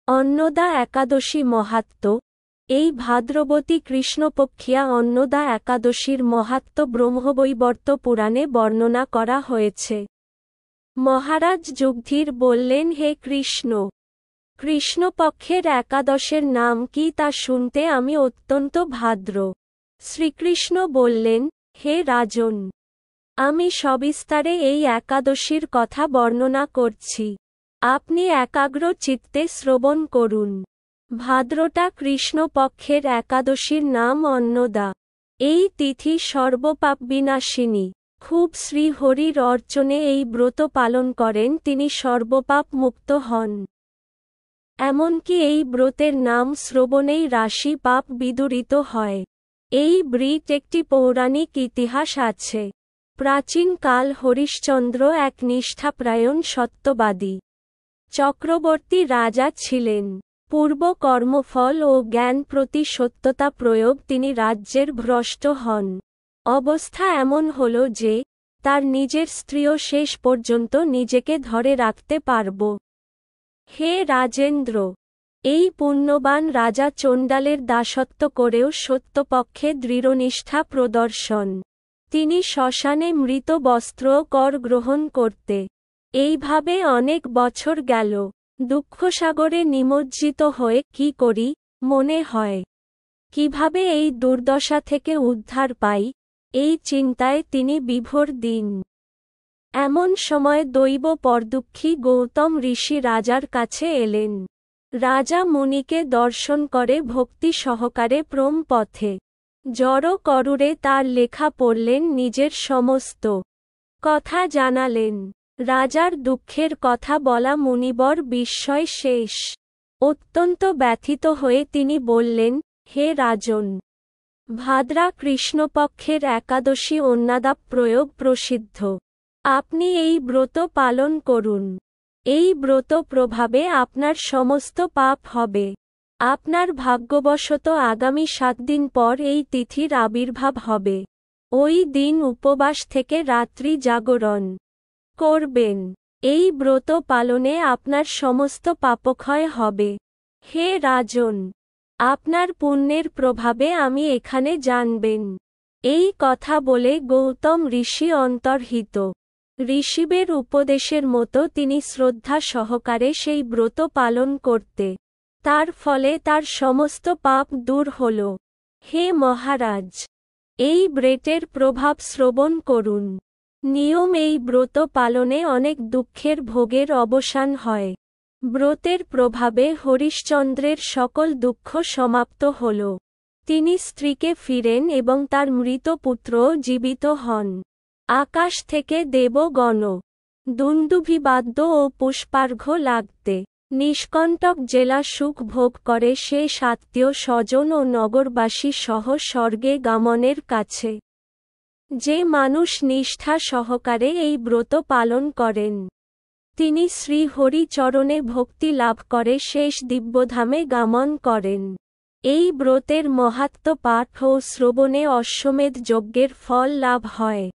অন্নদা একাদশী মাহাত্ম্য। এই ভাদ্রবতী কৃষ্ণপক্ষিয়া অন্নদা একাদশীর মাহাত্ম্য ব্রহ্মবৈবর্ত পুরাণে বর্ণনা করা হয়েছে। মহারাজ যুধিষ্ঠির বললেন, হে কৃষ্ণ, কৃষ্ণপক্ষের একাদশের নাম কি তা শুনতে আমি অত্যন্ত ভাদ্র। শ্রীকৃষ্ণ বললেন, হে রাজন, আমি সবিস্তারে এই একাদশীর কথা বর্ণনা করছি, আপনি একাগ্র চিত্তে শ্রবণ করুন। ভাদ্রটা কৃষ্ণপক্ষের একাদশীর নাম অন্নদা। এই তিথি সর্বপাপ বিনাশিনী। খুব শ্রীহরির অর্চনে এই ব্রত পালন করেন তিনি সর্বপাপ মুক্ত হন। এমনকি এই ব্রতের নাম শ্রবণেই রাশি পাপ বিদূরিত হয়। এই ব্রত একটি পৌরাণিক ইতিহাস আছে। প্রাচীন কাল হরিশ্চন্দ্র এক নিষ্ঠাপরায়ণ সত্যবাদী চক্রবর্তী রাজা ছিলেন। পূর্ব কর্মফল ও জ্ঞান প্রতি সত্যতা প্রয়োগ তিনি রাজ্যের ভ্রষ্ট হন। অবস্থা এমন হল যে তার নিজের স্ত্রীও শেষ পর্যন্ত নিজেকে ধরে রাখতে পারব। হে রাজেন্দ্র, এই পুণ্যবান রাজা চণ্ডালের দাসত্ব করেও সত্যপক্ষে দৃঢ়নিষ্ঠা প্রদর্শন। তিনি শ্মশানে মৃত বস্ত্র কর গ্রহণ করতে। এইভাবে অনেক বছর গেল। দুঃখসাগরে নিমজ্জিত হয়ে কি করি মনে হয়, কিভাবে এই দুর্দশা থেকে উদ্ধার পাই, এই চিন্তায় তিনি বিভোর দিন। এমন সময় দৈব পরদুঃখী গৌতম ঋষি রাজার কাছে এলেন। রাজা মুনিকে দর্শন করে ভক্তি সহকারে প্রম পথে জড় করুরে তার লেখা পড়লেন, নিজের সমস্ত কথা জানালেন। রাজার দুঃখের কথা বলা মুনিবর বিস্ময় শেষ। অত্যন্ত ব্যথিত হয়ে তিনি বললেন, হে রাজন, ভাদ্রা কৃষ্ণপক্ষের একাদশী অন্নদা প্রয়োগ প্রসিদ্ধ। আপনি এই ব্রত পালন করুন। এই ব্রত প্রভাবে আপনার সমস্ত পাপ হবে। আপনার ভাগ্যবশত আগামী 7 দিন পর এই তিথির আবির্ভাব হবে। ওই দিন উপবাস থেকে রাত্রি জাগরণ করবেন। এই ব্রত পালনে আপনার সমস্ত পাপক্ষয় হবে। হে রাজন, আপনার পুণ্যের প্রভাবে আমি এখানে জানবেন। এই কথা বলে গৌতম ঋষি অন্তর্হিত। ঋষিবের উপদেশের মতো তিনি শ্রদ্ধা সহকারে সেই ব্রত পালন করতে। তার ফলে তার সমস্ত পাপ দূর হল। হে মহারাজ, এই ব্রতের প্রভাব শ্রবণ করুন। নিয়ম, এই ব্রত পালনে অনেক দুঃখের ভোগের অবসান হয়। ব্রতের প্রভাবে হরিশ্চন্দ্রের সকল দুঃখ সমাপ্ত হল। তিনি স্ত্রীকে ফিরেন এবং তার মৃত পুত্রও জীবিত হন। আকাশ থেকে দেবগণ দুন্দুভিবাদ্য ও পুষ্পার্ঘ্য লাগতে নিষ্কণ্টক জেলা সুখ ভোগ করে শেষ আত্মীয় স্বজন ও নগরবাসী সহ স্বর্গে গমনের কাছে। যে মানুষ নিষ্ঠা সহকারে এই ব্রত পালন করেন, তিনি শ্রীহরি চরণে ভক্তি লাভ করে শেষ দিব্যধামে গমন করেন। এই ব্রতের মাহাত্ম্য পাঠ ও শ্রবণে অশ্বমেধ যজ্ঞের ফল লাভ হয়।